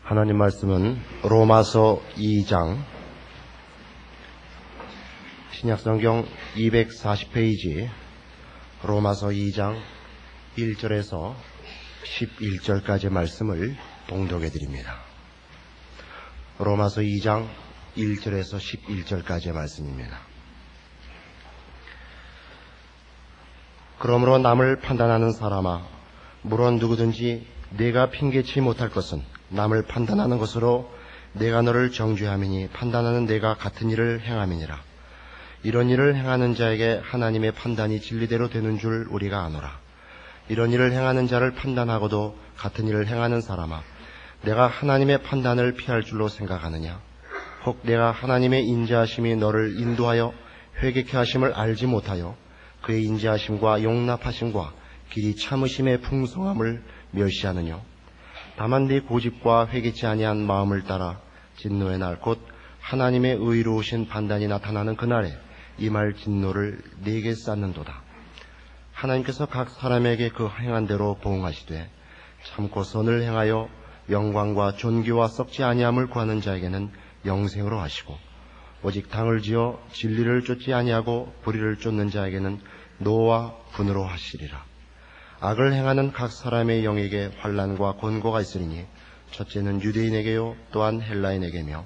하나님 말씀은 로마서 2장 신약성경 240페이지 로마서 2장 1절에서 11절까지의 말씀을 봉독해 드립니다. 로마서 2장 1절에서 11절까지의 말씀입니다. 그러므로 남을 판단하는 사람아, 물론 누구든지 내가 핑계치 못할 것은 남을 판단하는 것으로 내가 너를 정죄함이니 판단하는 내가 같은 일을 행함이니라. 이런 일을 행하는 자에게 하나님의 판단이 진리대로 되는 줄 우리가 아노라. 이런 일을 행하는 자를 판단하고도 같은 일을 행하는 사람아, 내가 하나님의 판단을 피할 줄로 생각하느냐? 혹 내가 하나님의 인자하심이 너를 인도하여 회개케 하심을 알지 못하여 그의 인자하심과 용납하심과 길이 참으심의 풍성함을 멸시하느냐? 다만 네 고집과 회개치 아니한 마음을 따라 진노의 날 곧 하나님의 의로우신 판단이 나타나는 그날에 임할 진노를 네게 쌓는도다. 하나님께서 각 사람에게 그 행한 대로 보응하시되 참고 선을 행하여 영광과 존귀와 썩지 아니함을 구하는 자에게는 영생으로 하시고 오직 당을 지어 진리를 쫓지 아니하고 불의를 쫓는 자에게는 노와 분으로 하시리라. 악을 행하는 각 사람의 영에게 환난과 곤고가 있으리니 첫째는 유대인에게요 또한 헬라인에게며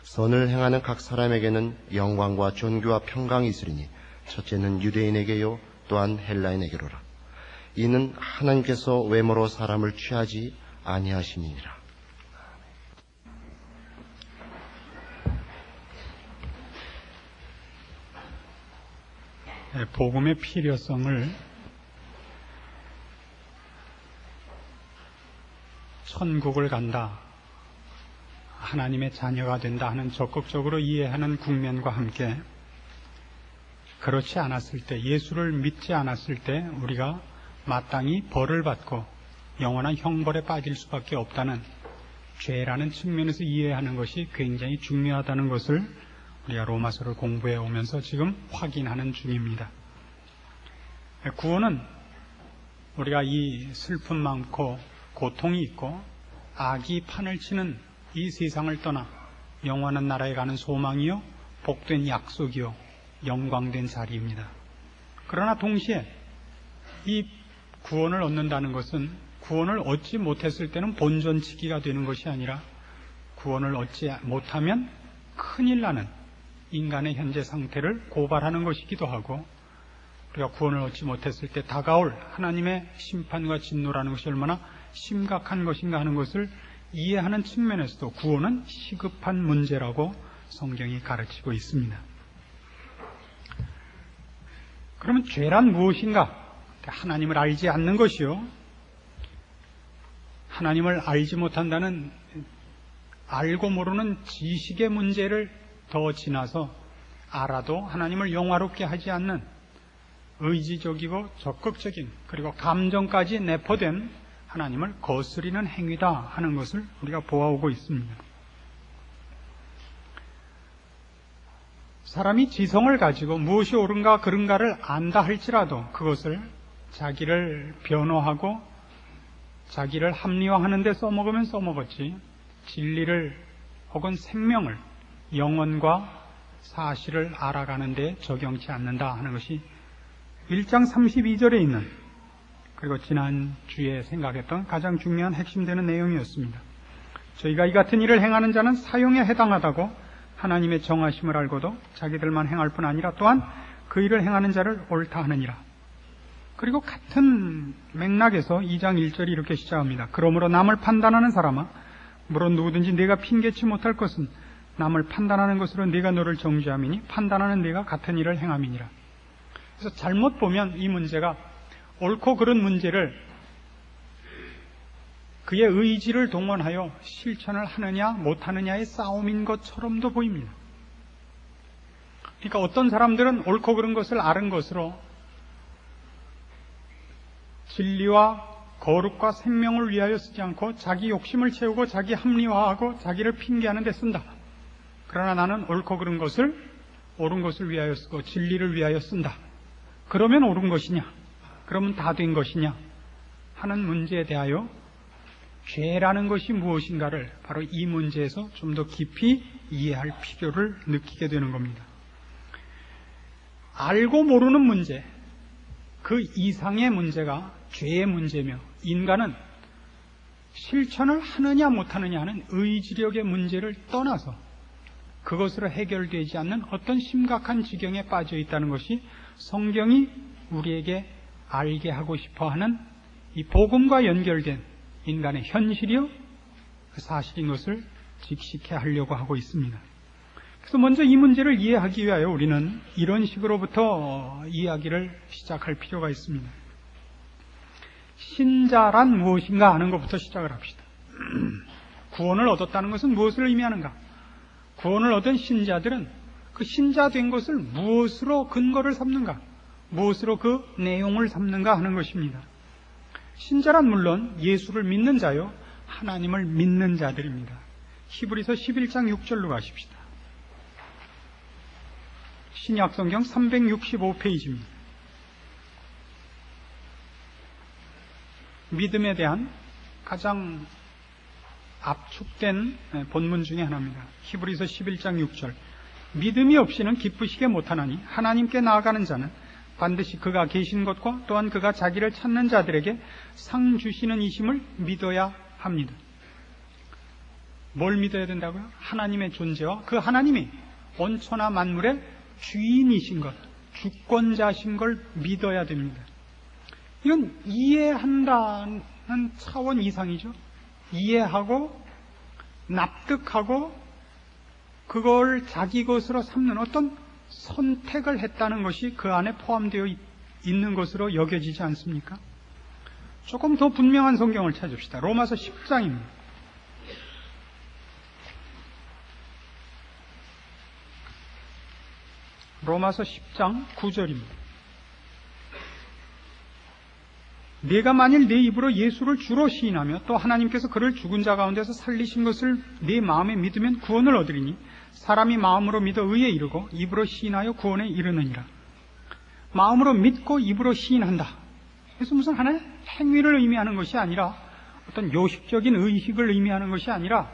선을 행하는 각 사람에게는 영광과 존귀와 평강이 있으리니 첫째는 유대인에게요 또한 헬라인에게로라. 이는 하나님께서 외모로 사람을 취하지 아니하심이니라. 복음의 필요성을 천국을 간다, 하나님의 자녀가 된다 하는 적극적으로 이해하는 국면과 함께 그렇지 않았을 때, 예수를 믿지 않았을 때 우리가 마땅히 벌을 받고 영원한 형벌에 빠질 수밖에 없다는 죄라는 측면에서 이해하는 것이 굉장히 중요하다는 것을 우리가 로마서를 공부해 오면서 지금 확인하는 중입니다. 구원은 우리가 이 슬픔 많고 고통이 있고 악이 판을 치는 이 세상을 떠나 영원한 나라에 가는 소망이요 복된 약속이요 영광된 자리입니다. 그러나 동시에 이 구원을 얻는다는 것은 구원을 얻지 못했을 때는 본전치기가 되는 것이 아니라 구원을 얻지 못하면 큰일 나는 인간의 현재 상태를 고발하는 것이기도 하고, 우리가 구원을 얻지 못했을 때 다가올 하나님의 심판과 진노라는 것이 얼마나 심각한 것인가 하는 것을 이해하는 측면에서도 구원은 시급한 문제라고 성경이 가르치고 있습니다. 그러면 죄란 무엇인가? 하나님을 알지 않는 것이요, 하나님을 알지 못한다는 알고 모르는 지식의 문제를 더 지나서 알아도 하나님을 영화롭게 하지 않는 의지적이고 적극적인, 그리고 감정까지 내포된 하나님을 거스리는 행위다 하는 것을 우리가 보아오고 있습니다. 사람이 지성을 가지고 무엇이 옳은가 그른가를 안다 할지라도 그것을 자기를 변호하고 자기를 합리화하는 데 써먹으면 써먹었지, 진리를 혹은 생명을, 영혼과 사실을 알아가는 데 적용치 않는다 하는 것이 1장 32절에 있는, 그리고 지난주에 생각했던 가장 중요한 핵심되는 내용이었습니다. 저희가 이 같은 일을 행하는 자는 사형에 해당하다고 하나님의 정하심을 알고도 자기들만 행할 뿐 아니라 또한 그 일을 행하는 자를 옳다 하느니라. 그리고 같은 맥락에서 2장 1절이 이렇게 시작합니다. 그러므로 남을 판단하는 사람아, 물론 누구든지 네가 핑계치 못할 것은 남을 판단하는 것으로 네가 너를 정죄함이니 판단하는 네가 같은 일을 행함이니라. 그래서 잘못 보면 이 문제가 옳고 그른 문제를 그의 의지를 동원하여 실천을 하느냐 못하느냐의 싸움인 것처럼도 보입니다. 그러니까 어떤 사람들은 옳고 그른 것을 아는 것으로 진리와 거룩과 생명을 위하여 쓰지 않고 자기 욕심을 채우고 자기 합리화하고 자기를 핑계하는 데 쓴다. 그러나 나는 옳고 그른 것을 옳은 것을 위하여 쓰고 진리를 위하여 쓴다. 그러면 옳은 것이냐? 그러면 다 된 것이냐? 하는 문제에 대하여 죄라는 것이 무엇인가를 바로 이 문제에서 좀 더 깊이 이해할 필요를 느끼게 되는 겁니다. 알고 모르는 문제, 그 이상의 문제가 죄의 문제며, 인간은 실천을 하느냐 못하느냐 하는 의지력의 문제를 떠나서 그것으로 해결되지 않는 어떤 심각한 지경에 빠져 있다는 것이 성경이 우리에게 알게 하고 싶어하는 이 복음과 연결된 인간의 현실이요 그 사실인 것을 직시케 하려고 하고 있습니다. 그래서 먼저 이 문제를 이해하기 위하여 우리는 이런 식으로부터 이야기를 시작할 필요가 있습니다. 신자란 무엇인가 하는 것부터 시작을 합시다. 구원을 얻었다는 것은 무엇을 의미하는가? 구원을 얻은 신자들은 그 신자된 것을 무엇으로 근거를 삼는가? 무엇으로 그 내용을 삼는가 하는 것입니다. 신자란 물론 예수를 믿는 자요, 하나님을 믿는 자들입니다. 히브리서 11장 6절로 가십시다. 신약성경 365페이지입니다. 믿음에 대한 가장 압축된 본문 중에 하나입니다. 히브리서 11장 6절. 믿음이 없이는 기쁘시게 못하나니 하나님께 나아가는 자는 반드시 그가 계신 것과 또한 그가 자기를 찾는 자들에게 상 주시는 이심을 믿어야 합니다. 뭘 믿어야 된다고요? 하나님의 존재와 그 하나님이 온천하 만물의 주인이신 것, 주권자신 걸 믿어야 됩니다. 이건 이해한다는 차원 이상이죠. 이해하고 납득하고 그걸 자기 것으로 삼는 어떤 선택을 했다는 것이 그 안에 포함되어 있는 것으로 여겨지지 않습니까? 조금 더 분명한 성경을 찾읍시다. 로마서 10장입니다. 로마서 10장 9절입니다. 네가 만일 네 입으로 예수를 주로 시인하며 또 하나님께서 그를 죽은 자 가운데서 살리신 것을 네 마음에 믿으면 구원을 얻으리니 사람이 마음으로 믿어 의에 이르고 입으로 시인하여 구원에 이르느니라. 마음으로 믿고 입으로 시인한다. 그래서 무슨 하나의 행위를 의미하는 것이 아니라 어떤 요식적인 의식을 의미하는 것이 아니라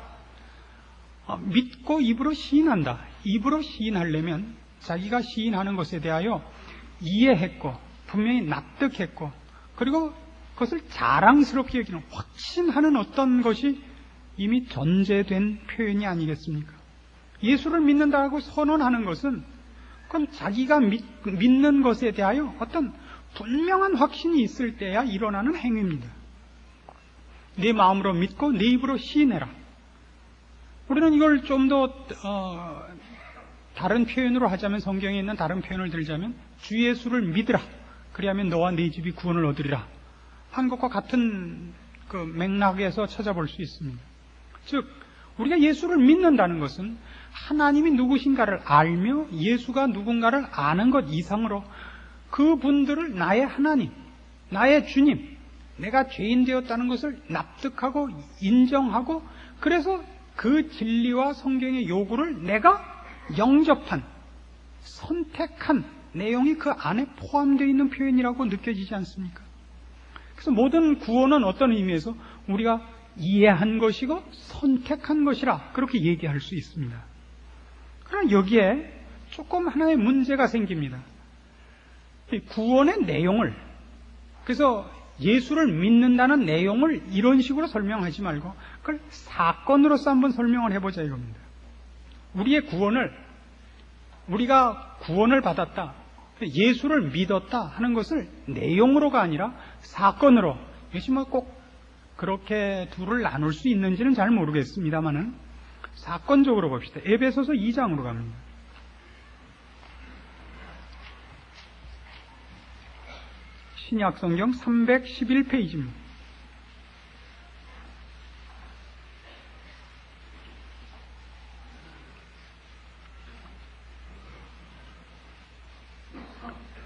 믿고 입으로 시인한다. 입으로 시인하려면 자기가 시인하는 것에 대하여 이해했고 분명히 납득했고 그리고 그것을 자랑스럽게 여기는 확신하는 어떤 것이 이미 전제된 표현이 아니겠습니까? 예수를 믿는다고 선언하는 것은 그건 자기가 믿는 것에 대하여 어떤 분명한 확신이 있을 때야 일어나는 행위입니다. 네 마음으로 믿고 네 입으로 시인해라. 우리는 이걸 좀 더 다른 표현으로 하자면, 성경에 있는 다른 표현을 들자면 주 예수를 믿으라. 그리하면 너와 네 집이 구원을 얻으리라. 한 것과 같은 그 맥락에서 찾아볼 수 있습니다. 즉 우리가 예수를 믿는다는 것은 하나님이 누구신가를 알며 예수가 누군가를 아는 것 이상으로 그분들을 나의 하나님, 나의 주님, 내가 죄인 되었다는 것을 납득하고 인정하고 그래서 그 진리와 성경의 요구를 내가 영접한, 선택한 내용이 그 안에 포함되어 있는 표현이라고 느껴지지 않습니까? 그래서 모든 구원은 어떤 의미에서 우리가 이해한 것이고 선택한 것이라 그렇게 얘기할 수 있습니다. 그러나 여기에 조금 하나의 문제가 생깁니다. 구원의 내용을, 그래서 예수를 믿는다는 내용을 이런 식으로 설명하지 말고 그걸 사건으로서 한번 설명을 해보자 이겁니다. 우리의 구원을, 우리가 구원을 받았다, 예수를 믿었다 하는 것을 내용으로가 아니라 사건으로, 이것이 뭐 꼭 그렇게 둘을 나눌 수 있는지는 잘 모르겠습니다만은 사건적으로 봅시다. 에베소서 2장으로 갑니다. 신약성경 311페이지입니다.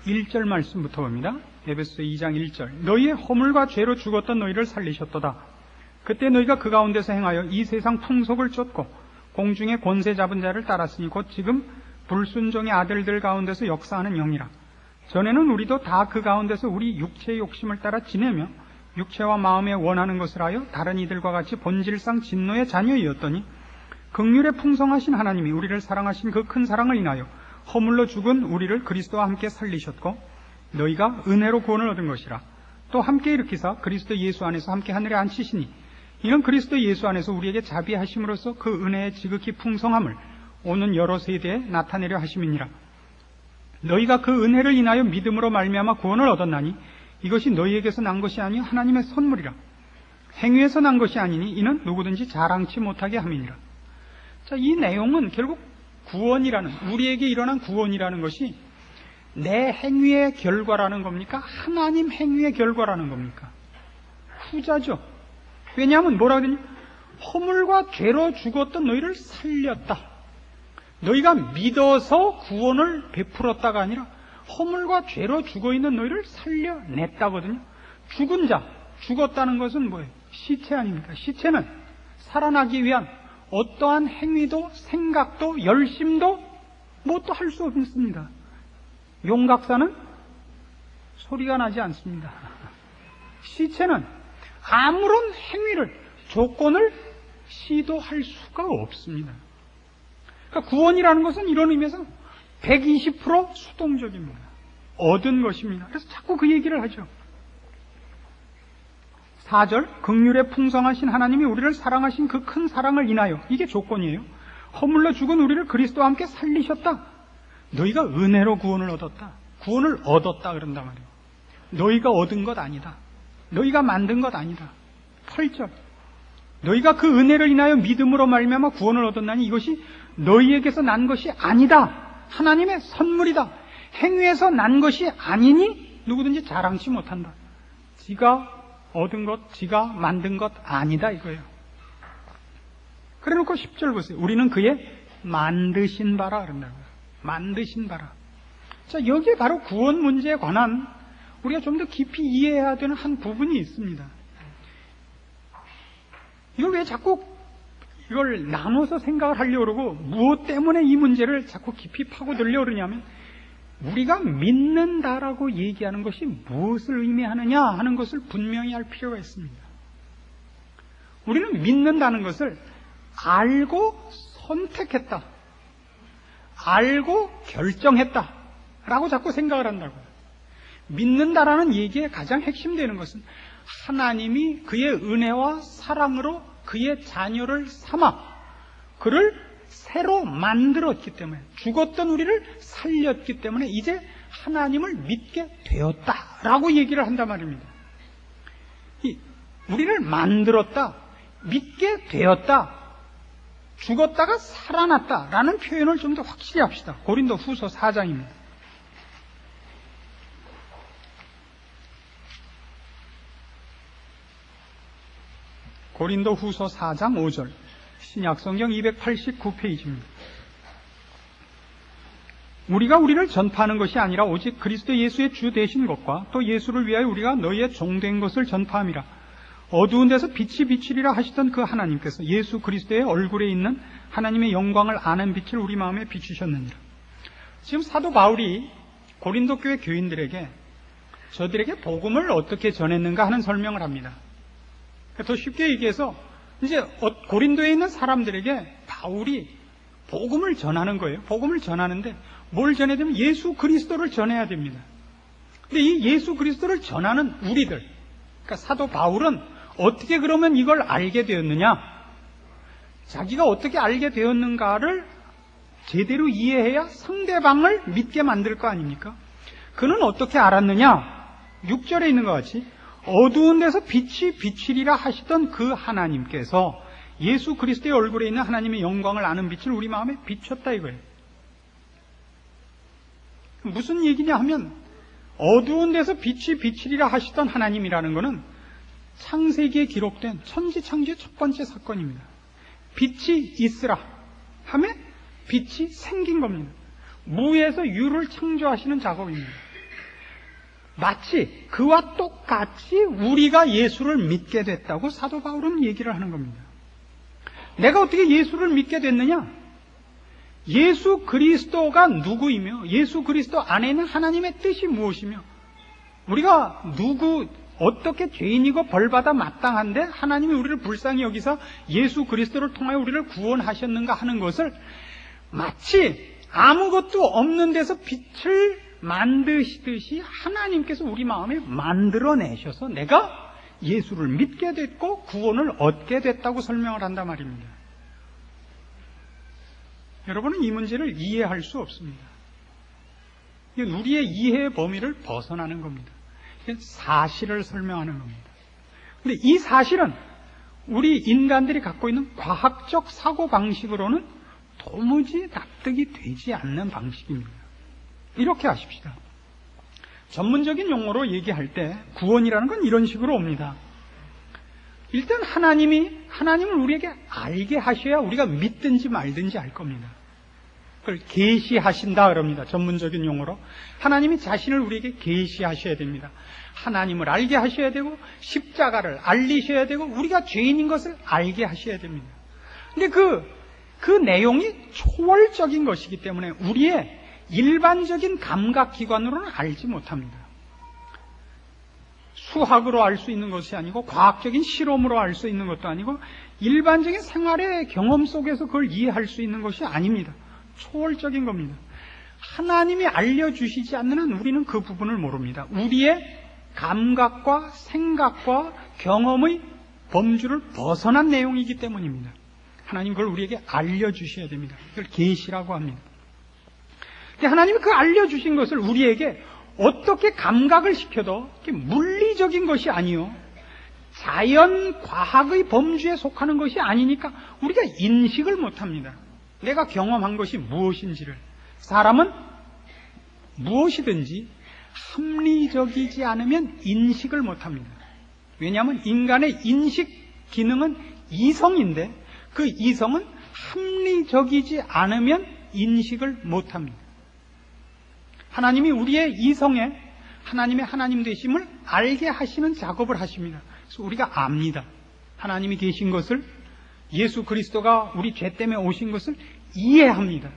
(1절) 말씀부터 봅니다. 에베소 2장 1절. 너희의 허물과 죄로 죽었던 너희를 살리셨도다. 그때 너희가 그 가운데서 행하여 이 세상 풍속을 쫓고 공중의 권세 잡은 자를 따랐으니 곧 지금 불순종의 아들들 가운데서 역사하는 영이라. 전에는 우리도 다 그 가운데서 우리 육체의 욕심을 따라 지내며 육체와 마음에 원하는 것을 하여 다른 이들과 같이 본질상 진노의 자녀이었더니 긍휼에 풍성하신 하나님이 우리를 사랑하신 그 큰 사랑을 인하여 허물로 죽은 우리를 그리스도와 함께 살리셨고 너희가 은혜로 구원을 얻은 것이라. 또 함께 일으키사 그리스도 예수 안에서 함께 하늘에 앉히시니 이는 그리스도 예수 안에서 우리에게 자비하심으로써 그 은혜의 지극히 풍성함을 오는 여러 세대에 나타내려 하심이니라. 너희가 그 은혜를 인하여 믿음으로 말미암아 구원을 얻었나니 이것이 너희에게서 난 것이 아니요 하나님의 선물이라. 행위에서 난 것이 아니니 이는 누구든지 자랑치 못하게 함이니라. 자, 이 내용은 결국 구원이라는, 우리에게 일어난 구원이라는 것이 내 행위의 결과라는 겁니까? 하나님 행위의 결과라는 겁니까? 후자죠. 왜냐하면 뭐라고 하더니 허물과 죄로 죽었던 너희를 살렸다. 너희가 믿어서 구원을 베풀었다가 아니라 허물과 죄로 죽어있는 너희를 살려냈다거든요. 죽은 자, 죽었다는 것은 뭐예요? 시체 아닙니까? 시체는 살아나기 위한 어떠한 행위도 생각도 열심도 뭐 또 할 수 없습니다. 용각사는 소리가 나지 않습니다. 시체는 아무런 행위를, 조건을 시도할 수가 없습니다. 그러니까 구원이라는 것은 이런 의미에서 120% 수동적입니다. 얻은 것입니다. 그래서 자꾸 그 얘기를 하죠. 4절, 긍휼에 풍성하신 하나님이 우리를 사랑하신 그 큰 사랑을 인하여, 이게 조건이에요. 허물로 죽은 우리를 그리스도와 함께 살리셨다. 너희가 은혜로 구원을 얻었다. 구원을 얻었다 그런단 말이에요. 너희가 얻은 것 아니다. 너희가 만든 것 아니다. 8절, 너희가 그 은혜를 인하여 믿음으로 말미암아 구원을 얻었나니 이것이 너희에게서 난 것이 아니다. 하나님의 선물이다. 행위에서 난 것이 아니니 누구든지 자랑치 못한다. 지가 얻은 것, 지가 만든 것 아니다 이거예요. 그래놓고 10절 보세요. 우리는 그의 만드신 바라 그런다고요. 만드신 바라. 자, 여기에 바로 구원 문제에 관한 우리가 좀 더 깊이 이해해야 되는 한 부분이 있습니다. 이걸 왜 자꾸 이걸 나눠서 생각을 하려고 그러고 무엇 때문에 이 문제를 자꾸 깊이 파고들려고 그러냐면 우리가 믿는다라고 얘기하는 것이 무엇을 의미하느냐 하는 것을 분명히 할 필요가 있습니다. 우리는 믿는다는 것을 알고 선택했다, 알고 결정했다 라고 자꾸 생각을 한다고요. 믿는다라는 얘기의 가장 핵심되는 것은 하나님이 그의 은혜와 사랑으로 그의 자녀를 삼아 그를 새로 만들었기 때문에, 죽었던 우리를 살렸기 때문에 이제 하나님을 믿게 되었다라고 얘기를 한단 말입니다. 우리를 만들었다, 믿게 되었다, 죽었다가 살아났다라는 표현을 좀 더 확실히 합시다. 고린도 후서 4장입니다. 고린도 후서 4장 5절, 신약성경 289페이지입니다. 우리가 우리를 전파하는 것이 아니라 오직 그리스도 예수의 주 되신 것과 또 예수를 위하여 우리가 너희의 종된 것을 전파함이라. 어두운 데서 빛이 비치리라 하시던 그 하나님께서 예수 그리스도의 얼굴에 있는 하나님의 영광을 아는 빛을 우리 마음에 비추셨느니라. 지금 사도 바울이 고린도 교회 교인들에게 저들에게 복음을 어떻게 전했는가 하는 설명을 합니다. 더 쉽게 얘기해서 이제 고린도에 있는 사람들에게 바울이 복음을 전하는 거예요. 복음을 전하는데 뭘 전해야 되면 예수 그리스도를 전해야 됩니다. 근데 이 예수 그리스도를 전하는 우리들, 그러니까 사도 바울은 어떻게 그러면 이걸 알게 되었느냐? 자기가 어떻게 알게 되었는가를 제대로 이해해야 상대방을 믿게 만들 거 아닙니까? 그는 어떻게 알았느냐? 6절에 있는 것 같이 어두운 데서 빛이 비치리라 하시던 그 하나님께서 예수 그리스도의 얼굴에 있는 하나님의 영광을 아는 빛을 우리 마음에 비췄다 이거예요. 무슨 얘기냐 하면 어두운 데서 빛이 비치리라 하시던 하나님이라는 것은 창세기에 기록된 천지창조의 첫 번째 사건입니다. 빛이 있으라 하면 빛이 생긴 겁니다. 무에서 유를 창조하시는 작업입니다. 마치 그와 똑같이 우리가 예수를 믿게 됐다고 사도 바울은 얘기를 하는 겁니다. 내가 어떻게 예수를 믿게 됐느냐? 예수 그리스도가 누구이며 예수 그리스도 안에 있는 하나님의 뜻이 무엇이며 우리가 어떻게 죄인이고 벌받아 마땅한데 하나님이 우리를 불쌍히 여기서 예수 그리스도를 통하여 우리를 구원하셨는가 하는 것을 마치 아무것도 없는 데서 빛을 만드시듯이 하나님께서 우리 마음에 만들어내셔서 내가 예수를 믿게 됐고 구원을 얻게 됐다고 설명을 한단 말입니다. 여러분은 이 문제를 이해할 수 없습니다. 이건 우리의 이해의 범위를 벗어나는 겁니다. 이건 사실을 설명하는 겁니다. 근데 이 사실은 우리 인간들이 갖고 있는 과학적 사고방식으로는 도무지 납득이 되지 않는 방식입니다. 이렇게 하십시다. 전문적인 용어로 얘기할 때 구원이라는 건 이런 식으로 옵니다. 일단 하나님을 우리에게 알게 하셔야 우리가 믿든지 말든지 알 겁니다. 그걸 계시하신다 그럽니다. 전문적인 용어로. 하나님이 자신을 우리에게 계시하셔야 됩니다. 하나님을 알게 하셔야 되고 십자가를 알리셔야 되고 우리가 죄인인 것을 알게 하셔야 됩니다. 근데 그 내용이 초월적인 것이기 때문에 우리의 일반적인 감각기관으로는 알지 못합니다. 수학으로 알 수 있는 것이 아니고 과학적인 실험으로 알 수 있는 것도 아니고 일반적인 생활의 경험 속에서 그걸 이해할 수 있는 것이 아닙니다. 초월적인 겁니다. 하나님이 알려주시지 않는 한 우리는 그 부분을 모릅니다. 우리의 감각과 생각과 경험의 범주를 벗어난 내용이기 때문입니다. 하나님 그걸 우리에게 알려주셔야 됩니다. 그걸 계시라고 합니다. 근데 하나님이 그 알려주신 것을 우리에게 어떻게 감각을 시켜도 물리적인 것이 아니요 자연 과학의 범주에 속하는 것이 아니니까 우리가 인식을 못합니다. 내가 경험한 것이 무엇인지를. 사람은 무엇이든지 합리적이지 않으면 인식을 못합니다. 왜냐하면 인간의 인식 기능은 이성인데 그 이성은 합리적이지 않으면 인식을 못합니다. 하나님이 우리의 이성에 하나님의 하나님 되심을 알게 하시는 작업을 하십니다. 그래서 우리가 압니다. 하나님이 계신 것을, 예수 그리스도가 우리 죄 때문에 오신 것을 이해합니다.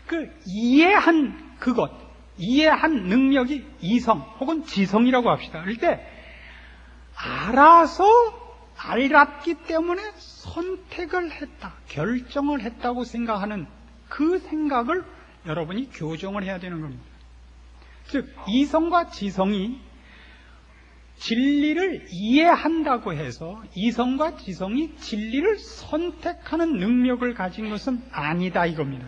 그 이해한 그것, 이해한 능력이 이성 혹은 지성이라고 합시다. 그럴 때 알아서 알았기 때문에 선택을 했다, 결정을 했다고 생각하는 그 생각을 여러분이 교정을 해야 되는 겁니다. 즉 이성과 지성이 진리를 이해한다고 해서 이성과 지성이 진리를 선택하는 능력을 가진 것은 아니다 이겁니다.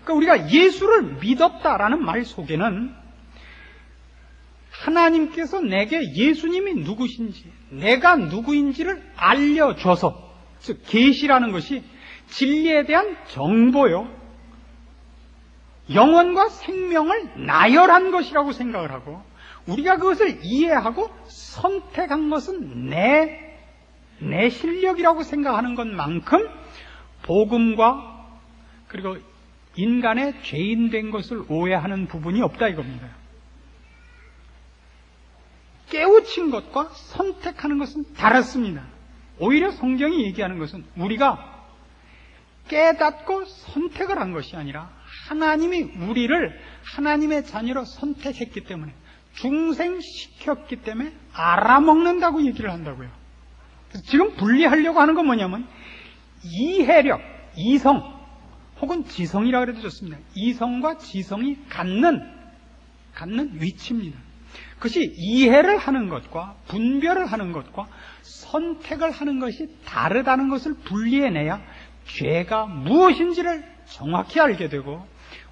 그러니까 우리가 예수를 믿었다라는 말 속에는 하나님께서 내게 예수님이 누구신지, 내가 누구인지를 알려줘서, 즉 계시라는 것이 진리에 대한 정보요, 영혼과 생명을 나열한 것이라고 생각을 하고 우리가 그것을 이해하고 선택한 것은 내 실력이라고 생각하는 것만큼 복음과 그리고 인간의 죄인된 것을 오해하는 부분이 없다 이겁니다. 깨우친 것과 선택하는 것은 다릅니다. 오히려 성경이 얘기하는 것은 우리가 깨닫고 선택을 한 것이 아니라 하나님이 우리를 하나님의 자녀로 선택했기 때문에, 중생시켰기 때문에 알아먹는다고 얘기를 한다고요. 지금 분리하려고 하는 건 뭐냐면 이해력, 이성 혹은 지성이라고 해도 좋습니다. 이성과 지성이 갖는 위치입니다. 그것이 이해를 하는 것과 분별을 하는 것과 선택을 하는 것이 다르다는 것을 분리해내야 죄가 무엇인지를 정확히 알게 되고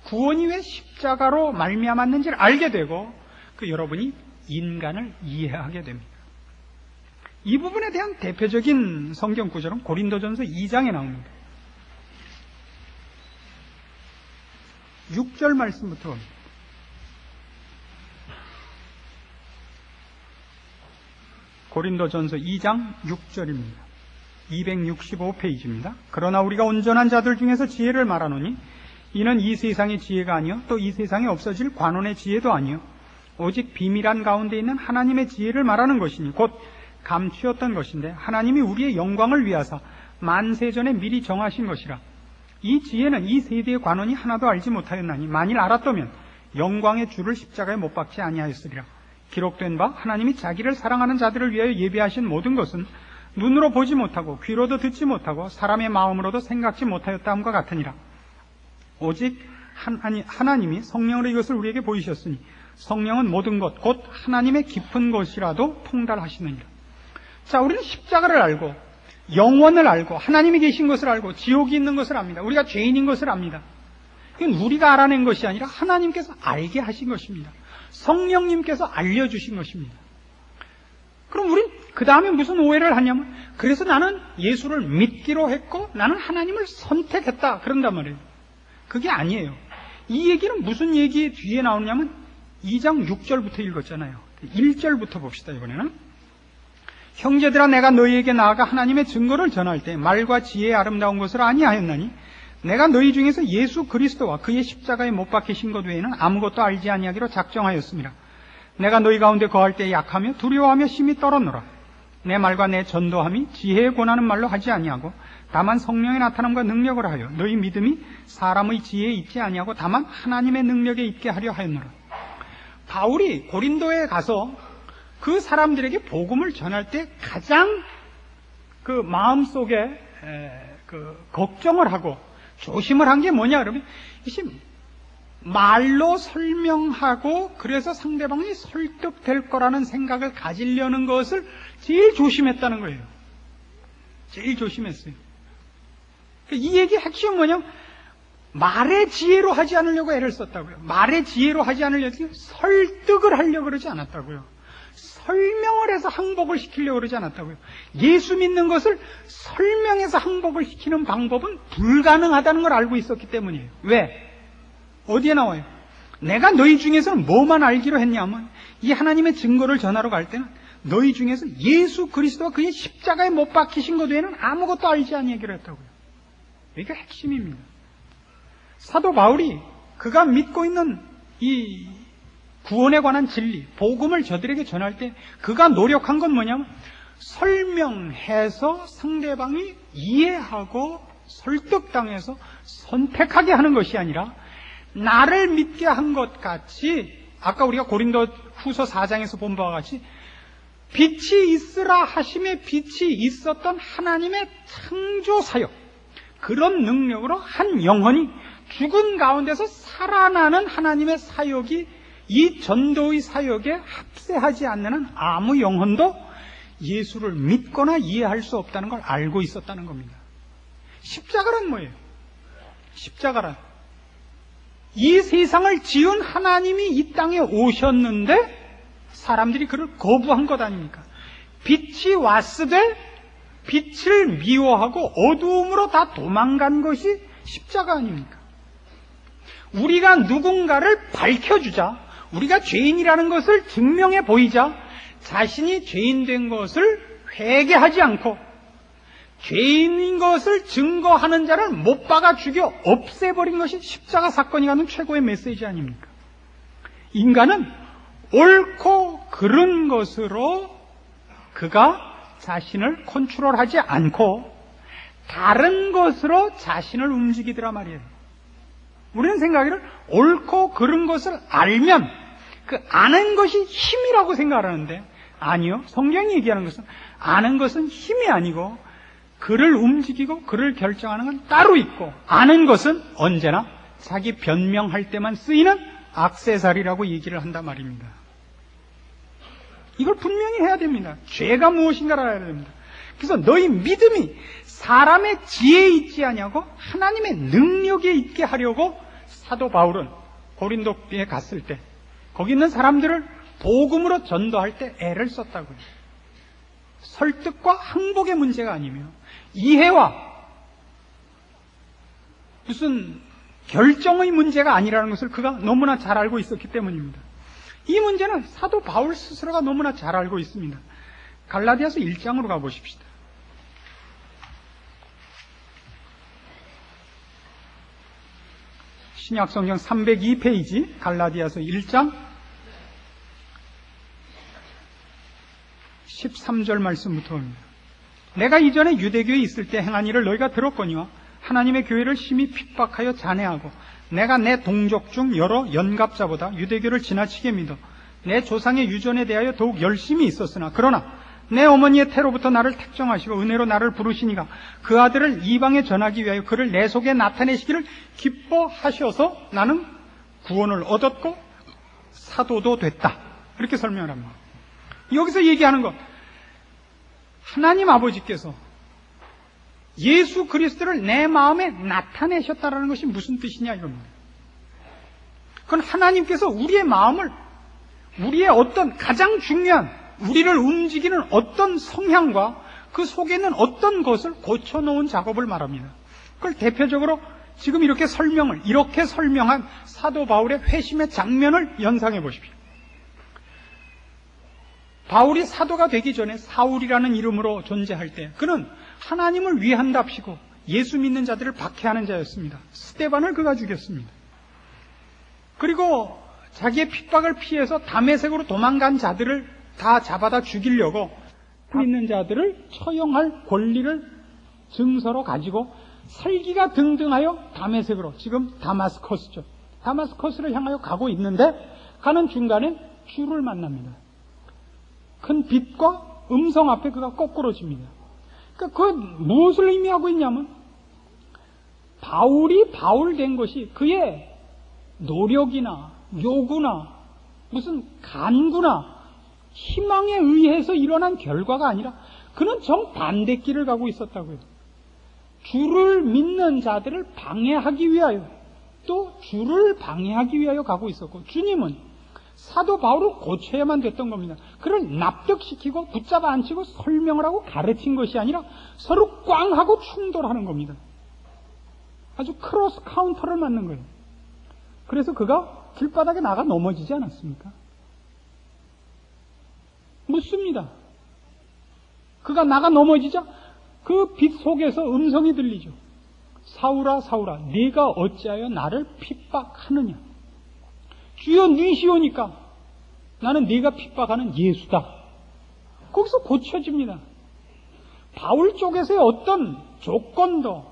구원이 왜 십자가로 말미암았는지를 알게 되고 여러분이 인간을 이해하게 됩니다. 이 부분에 대한 대표적인 성경 구절은 고린도전서 2장에 나옵니다. 6절 말씀부터 봅니다. 고린도전서 2장 6절입니다. 265페이지입니다. 그러나 우리가 온전한 자들 중에서 지혜를 말하노니 이는 이 세상의 지혜가 아니요 또 이 세상에 없어질 관원의 지혜도 아니요 오직 비밀한 가운데 있는 하나님의 지혜를 말하는 것이니 곧 감추었던 것인데 하나님이 우리의 영광을 위하사 만세전에 미리 정하신 것이라. 이 지혜는 이 세대의 관원이 하나도 알지 못하였나니 만일 알았다면 영광의 주를 십자가에 못 박지 아니하였으리라. 기록된 바 하나님이 자기를 사랑하는 자들을 위하여 예비하신 모든 것은 눈으로 보지 못하고 귀로도 듣지 못하고 사람의 마음으로도 생각지 못하였다 함과 같으니라. 오직 하나님이 성령으로 이것을 우리에게 보이셨으니 성령은 모든 것 곧 하나님의 깊은 것이라도 통달하시느니라. 자, 우리는 십자가를 알고 영원을 알고 하나님이 계신 것을 알고 지옥이 있는 것을 압니다. 우리가 죄인인 것을 압니다. 이건 우리가 알아낸 것이 아니라 하나님께서 알게 하신 것입니다. 성령님께서 알려주신 것입니다. 그럼 우린 그 다음에 무슨 오해를 하냐면, 그래서 나는 예수를 믿기로 했고 나는 하나님을 선택했다 그런단 말이에요. 그게 아니에요. 이 얘기는 무슨 얘기 뒤에 나오냐면 2장 6절부터 읽었잖아요. 1절부터 봅시다. 이번에는 형제들아, 내가 너희에게 나아가 하나님의 증거를 전할 때 말과 지혜의 아름다운 것을 아니하였나니 내가 너희 중에서 예수 그리스도와 그의 십자가에 못 박히신 것 외에는 아무것도 알지 아니하기로 작정하였습니다. 내가 너희 가운데 거할 때 약하며 두려워하며 심히 떨었노라. 내 말과 내 전도함이 지혜에 권하는 말로 하지 아니하고 다만 성령의 나타남과 능력을 하여 너희 믿음이 사람의 지혜에 있지 아니하고 다만 하나님의 능력에 있게 하려 하였노라. 바울이 고린도에 가서 그 사람들에게 복음을 전할 때 가장 그 마음속에 걱정을 하고 조심을 한 게 뭐냐 그러면, 이게 말로 설명하고 그래서 상대방이 설득될 거라는 생각을 가지려는 것을 제일 조심했다는 거예요. 제일 조심했어요. 이 얘기 핵심은 뭐냐면 말의 지혜로 하지 않으려고 애를 썼다고요. 말의 지혜로 하지 않으려고, 설득을 하려고 그러지 않았다고요. 설명을 해서 항복을 시키려고 그러지 않았다고요. 예수 믿는 것을 설명해서 항복을 시키는 방법은 불가능하다는 걸 알고 있었기 때문이에요. 왜? 어디에 나와요? 내가 너희 중에서는 뭐만 알기로 했냐면, 이 하나님의 증거를 전하러 갈 때는 너희 중에서 예수 그리스도와 그의 십자가에 못 박히신 것 외에는 아무것도 알지 아니하기로 했다고요. 이게 핵심입니다. 사도 바울이 그가 믿고 있는 이 구원에 관한 진리, 복음을 저들에게 전할 때 그가 노력한 건 뭐냐면, 설명해서 상대방이 이해하고 설득당해서 선택하게 하는 것이 아니라 나를 믿게 한 것 같이, 아까 우리가 고린도 후서 4장에서 본 바와 같이 빛이 있으라 하심에 빛이 있었던 하나님의 창조 사역, 그런 능력으로 한 영혼이 죽은 가운데서 살아나는 하나님의 사역이 이 전도의 사역에 합세하지 않는 한 아무 영혼도 예수를 믿거나 이해할 수 없다는 걸 알고 있었다는 겁니다. 십자가란 뭐예요? 십자가란 이 세상을 지은 하나님이 이 땅에 오셨는데 사람들이 그를 거부한 것 아닙니까? 빛이 왔으되 빛을 미워하고 어두움으로 다 도망간 것이 십자가 아닙니까? 우리가 누군가를 밝혀주자, 우리가 죄인이라는 것을 증명해 보이자 자신이 죄인된 것을 회개하지 않고 죄인인 것을 증거하는 자를 못 박아 죽여 없애버린 것이 십자가 사건이 갖는 최고의 메시지 아닙니까? 인간은 옳고 그른 것으로 그가 자신을 컨트롤하지 않고 다른 것으로 자신을 움직이더라 말이에요. 우리는 생각하기를 옳고 그른 것을 알면 그 아는 것이 힘이라고 생각하는데, 아니요. 성경이 얘기하는 것은 아는 것은 힘이 아니고 그를 움직이고 그를 결정하는 건 따로 있고, 아는 것은 언제나 자기 변명할 때만 쓰이는 액세서리라고 얘기를 한단 말입니다. 이걸 분명히 해야 됩니다. 죄가 무엇인가를 알아야 됩니다. 그래서 너희 믿음이 사람의 지혜에 있지 아니하고 하나님의 능력에 있게 하려고 사도 바울은 고린도에 갔을 때 거기 있는 사람들을 복음으로 전도할 때 애를 썼다고요. 설득과 항복의 문제가 아니며 이해와 무슨 결정의 문제가 아니라는 것을 그가 너무나 잘 알고 있었기 때문입니다. 이 문제는 사도 바울 스스로가 너무나 잘 알고 있습니다. 갈라디아서 1장으로 가보십시다. 신약성경 302페이지 갈라디아서 1장 13절 말씀부터 옵니다. 내가 이전에 유대교에 있을 때 행한 일을 너희가 들었거니와 하나님의 교회를 심히 핍박하여 잔해하고 내가 내 동족 중 여러 연갑자보다 유대교를 지나치게 믿어 내 조상의 유전에 대하여 더욱 열심히 있었으나 그러나 내 어머니의 태로부터 나를 택정하시고 은혜로 나를 부르시니가 그 아들을 이방에 전하기 위하여 그를 내 속에 나타내시기를 기뻐하셔서 나는 구원을 얻었고 사도도 됐다. 이렇게 설명을 합니다. 여기서 얘기하는 것, 하나님 아버지께서 예수 그리스도를 내 마음에 나타내셨다라는 것이 무슨 뜻이냐 이겁니다. 그건 하나님께서 우리의 마음을, 우리의 어떤 가장 중요한, 우리를 움직이는 어떤 성향과 그 속에 있는 어떤 것을 고쳐놓은 작업을 말합니다. 그걸 대표적으로 지금 이렇게 설명한 사도 바울의 회심의 장면을 연상해 보십시오. 바울이 사도가 되기 전에 사울이라는 이름으로 존재할 때 그는 하나님을 위한답시고 예수 믿는 자들을 박해하는 자였습니다. 스데반을 그가 죽였습니다. 그리고 자기의 핍박을 피해서 다메섹으로 도망간 자들을 다 잡아다 죽이려고 믿는 자들을 처형할 권리를 증서로 가지고 살기가 등등하여 다메섹으로, 지금 다마스커스죠. 다마스커스를 향하여 가고 있는데 가는 중간에 주를 만납니다. 큰 빛과 음성 앞에 그가 거꾸러집니다. 그러니까 그 무엇을 의미하고 있냐면 바울이 바울 된 것이 그의 노력이나 요구나 무슨 간구나 희망에 의해서 일어난 결과가 아니라 그는 정반대 길을 가고 있었다고요. 주를 믿는 자들을 방해하기 위하여, 또 주를 방해하기 위하여 가고 있었고, 주님은 사도 바울을 고쳐야만 됐던 겁니다. 그를 납득시키고 붙잡아 앉히고 설명을 하고 가르친 것이 아니라 서로 꽝 하고 충돌하는 겁니다. 아주 크로스 카운터를 맞는 거예요. 그래서 그가 길바닥에 나가 넘어지지 않았습니까? 묻습니다. 그가 나가 넘어지자 그 빛 속에서 음성이 들리죠. 사울아 사울아 네가 어찌하여 나를 핍박하느냐. 주여 니시오니까 나는 네가 핍박하는 예수다. 거기서 고쳐집니다. 바울 쪽에서의 어떤 조건도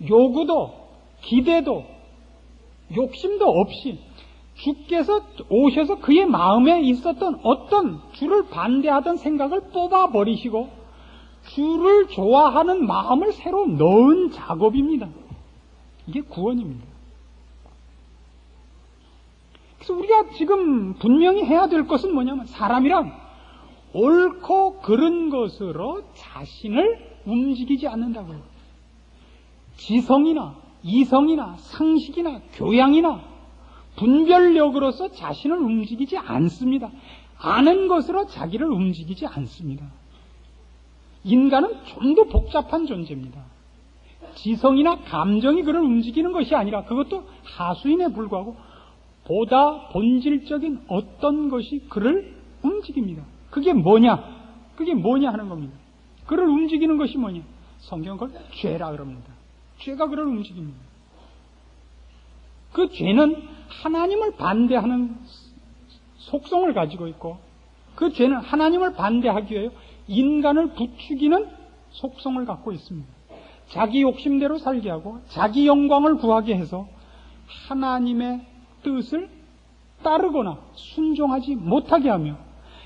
요구도 기대도 욕심도 없이 주께서 오셔서 그의 마음에 있었던 어떤 주를 반대하던 생각을 뽑아버리시고 주를 좋아하는 마음을 새로 넣은 작업입니다. 이게 구원입니다. 그래서 우리가 지금 분명히 해야 될 것은 뭐냐면 사람이란 옳고 그른 것으로 자신을 움직이지 않는다고요. 지성이나 이성이나 상식이나 교양이나 분별력으로서 자신을 움직이지 않습니다. 아는 것으로 자기를 움직이지 않습니다. 인간은 좀 더 복잡한 존재입니다. 지성이나 감정이 그를 움직이는 것이 아니라 그것도 하수인에 불과하고 보다 본질적인 어떤 것이 그를 움직입니다. 그게 뭐냐? 그게 뭐냐 하는 겁니다. 그를 움직이는 것이 뭐냐? 성경은 그걸 죄라 그럽니다. 죄가 그를 움직입니다. 그 죄는 하나님을 반대하는 속성을 가지고 있고 그 죄는 하나님을 반대하기 위해 인간을 부추기는 속성을 갖고 있습니다. 자기 욕심대로 살게 하고 자기 영광을 구하게 해서 하나님의 뜻을 따르거나 순종하지 못하게 하며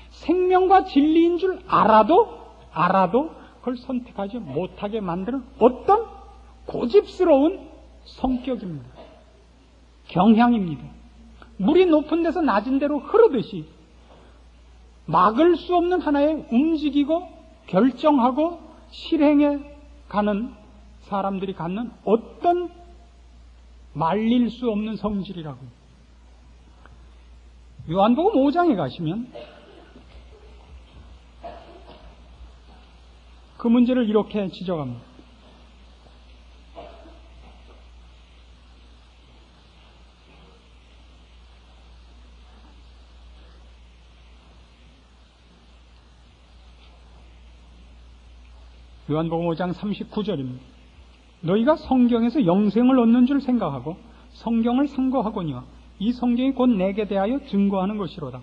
생명과 진리인 줄 알아도 그걸 선택하지 못하게 만드는 어떤 고집스러운 성격입니다. 경향입니다. 물이 높은 데서 낮은 데로 흐르듯이 막을 수 없는 하나의 움직이고 결정하고 실행해 가는 사람들이 갖는 어떤 말릴 수 없는 성질이라고요. 요한복음 5장에 가시면 그 문제를 이렇게 지적합니다. 요한복음 5장 39절입니다. 너희가 성경에서 영생을 얻는 줄 생각하고 성경을 상고하거니와 이 성경이 곧 내게 대하여 증거하는 것이로다.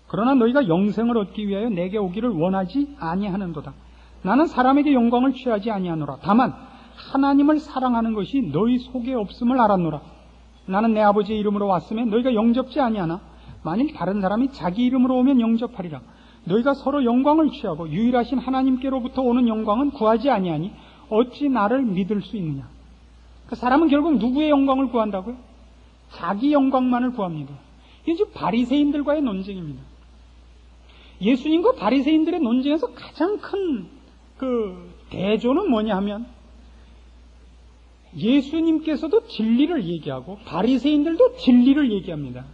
그러나 너희가 영생을 얻기 위하여 내게 오기를 원하지 아니하는도다. 나는 사람에게 영광을 취하지 아니하노라. 다만 하나님을 사랑하는 것이 너희 속에 없음을 알았노라. 나는 내 아버지의 이름으로 왔음에 너희가 영접지 아니하나 만일 다른 사람이 자기 이름으로 오면 영접하리라. 너희가 서로 영광을 취하고 유일하신 하나님께로부터 오는 영광은 구하지 아니하니 어찌 나를 믿을 수 있느냐. 그 사람은 결국 누구의 영광을 구한다고요? 자기 영광만을 구합니다. 이게 지금 바리새인들과의 논쟁입니다. 예수님과 바리새인들의 논쟁에서 가장 큰 그 대조는 뭐냐 하면, 예수님께서도 진리를 얘기하고 바리새인들도 진리를 얘기합니다.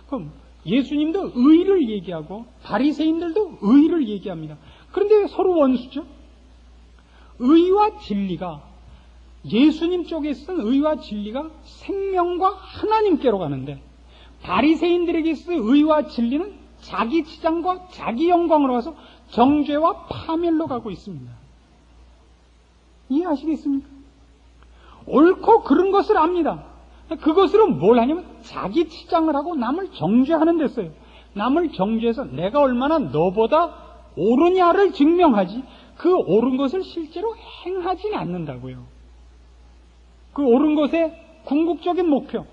그럼 예수님도 의를 얘기하고 바리새인들도 의를 얘기합니다. 그런데 왜 서로 원수죠? 의와 진리가, 예수님 쪽에 쓴 의와 진리가 생명과 하나님께로 가는데, 바리새인들에게 있어 의와 진리는 자기 치장과 자기 영광으로 가서 정죄와 파멸로 가고 있습니다. 이해하시겠습니까? 옳고 그른 것을 압니다. 그것으로 뭘 하냐면 자기 치장을 하고 남을 정죄하는 데 써요. 남을 정죄해서 내가 얼마나 너보다 옳으냐를 증명하지, 그 옳은 것을 실제로 행하지는 않는다고요. 그 옳은 것의 궁극적인 목표,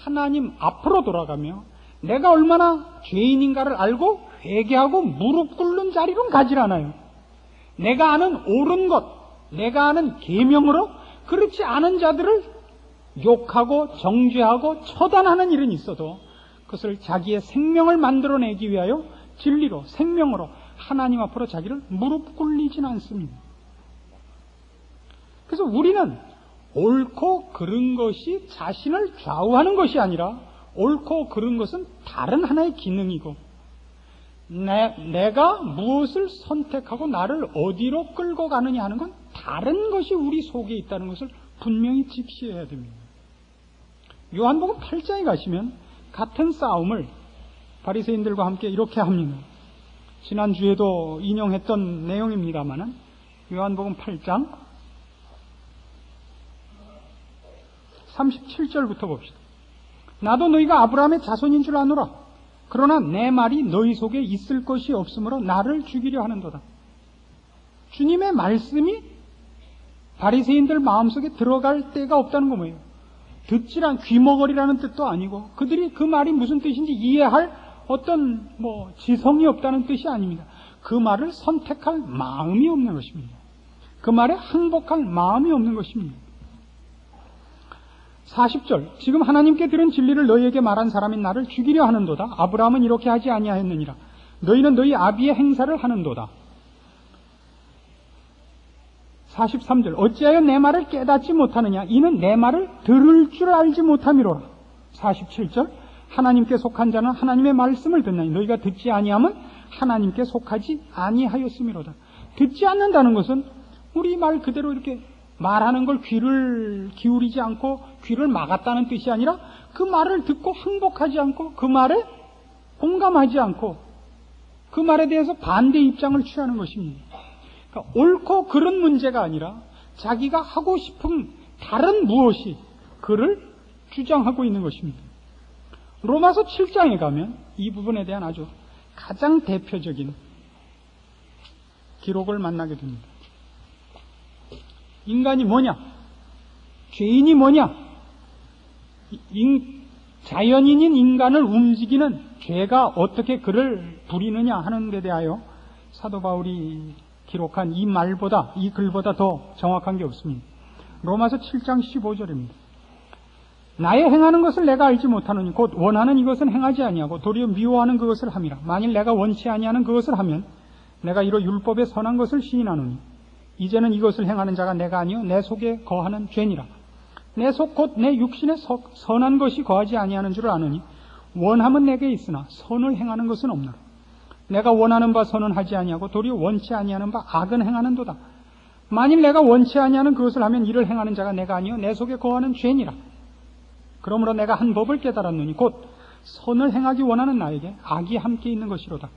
하나님 앞으로 돌아가며 내가 얼마나 죄인인가를 알고 회개하고 무릎 꿇는 자리로 가질 않아요. 내가 아는 옳은 것, 내가 아는 계명으로 그렇지 않은 자들을 욕하고 정죄하고 처단하는 일은 있어도 그것을 자기의 생명을 만들어내기 위하여 진리로, 생명으로 하나님 앞으로 자기를 무릎 꿇리지는 않습니다. 그래서 우리는 옳고 그른 것이 자신을 좌우하는 것이 아니라, 옳고 그른 것은 다른 하나의 기능이고, 내가 무엇을 선택하고 나를 어디로 끌고 가느냐 하는 건 다른 것이 우리 속에 있다는 것을 분명히 직시해야 됩니다. 요한복음 8장에 가시면 같은 싸움을 바리새인들과 함께 이렇게 합니다. 지난주에도 인용했던 내용입니다마는 요한복음 8장 37절부터 봅시다. 나도 너희가 아브라함의 자손인 줄 아노라. 그러나 내 말이 너희 속에 있을 것이 없으므로 나를 죽이려 하는도다. 주님의 말씀이 바리새인들 마음속에 들어갈 때가 없다는 거 뭐예요? 듣지란 귀머거리라는 뜻도 아니고, 그들이 그 말이 무슨 뜻인지 이해할 어떤 지성이 없다는 뜻이 아닙니다. 그 말을 선택할 마음이 없는 것입니다. 그 말에 항복할 마음이 없는 것입니다. 40절, 지금 하나님께 들은 진리를 너희에게 말한 사람인 나를 죽이려 하는도다. 아브라함은 이렇게 하지 아니하였느니라. 너희는 너희 아비의 행사를 하는도다. 43절, 어찌하여 내 말을 깨닫지 못하느냐. 이는 내 말을 들을 줄 알지 못함이로라. 47절, 하나님께 속한 자는 하나님의 말씀을 듣나니 너희가 듣지 아니하면 하나님께 속하지 아니하였음이로다. 듣지 않는다는 것은 우리 말 그대로 이렇게 말하는 걸 귀를 기울이지 않고 귀를 막았다는 뜻이 아니라, 그 말을 듣고 항복하지 않고 그 말에 공감하지 않고 그 말에 대해서 반대 입장을 취하는 것입니다. 그러니까 옳고 그른 문제가 아니라 자기가 하고 싶은 다른 무엇이 그를 주장하고 있는 것입니다. 로마서 7장에 가면 이 부분에 대한 아주 가장 대표적인 기록을 만나게 됩니다. 인간이 뭐냐? 죄인이 뭐냐? 자연인인 인간을 움직이는 죄가 어떻게 그를 부리느냐 하는 데 대하여 사도 바울이 기록한 이 말보다, 이 글보다 더 정확한 게 없습니다. 로마서 7장 15절입니다. 나의 행하는 것을 내가 알지 못하노니 곧 원하는 이것은 행하지 아니하고 도리어 미워하는 그것을 함이라. 만일 내가 원치 아니하는 그것을 하면 내가 이로 율법의 선한 것을 시인하노니 이제는 이것을 행하는 자가 내가 아니요 내 속에 거하는 죄니라. 내 속 곧 내 육신에 선한 것이 거하지 아니하는 줄을 아느니 원함은 내게 있으나 선을 행하는 것은 없노라. 내가 원하는 바 선은 하지 아니하고 도리어 원치 아니하는 바 악은 행하는도다. 만일 내가 원치 아니하는 그것을 하면 이를 행하는 자가 내가 아니요 내 속에 거하는 죄니라. 그러므로 내가 한 법을 깨달았노니 곧 선을 행하기 원하는 나에게 악이 함께 있는 것이로다.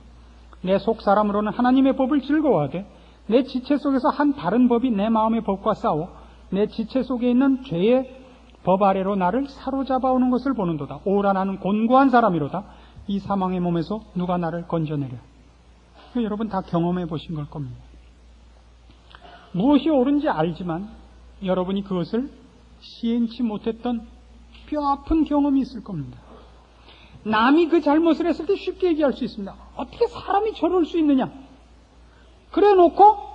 내 속 사람으로는 하나님의 법을 즐거워하되 내 지체 속에서 한 다른 법이 내 마음의 법과 싸워 내 지체 속에 있는 죄의 법 아래로 나를 사로잡아오는 것을 보는도다. 오라 나는 곤고한 사람이로다. 이 사망의 몸에서 누가 나를 건져내랴. 여러분 다 경험해 보신 걸 겁니다. 무엇이 옳은지 알지만 여러분이 그것을 시행치 못했던 뼈아픈 경험이 있을 겁니다. 남이 그 잘못을 했을 때 쉽게 얘기할 수 있습니다. 어떻게 사람이 저럴 수 있느냐? 그래 놓고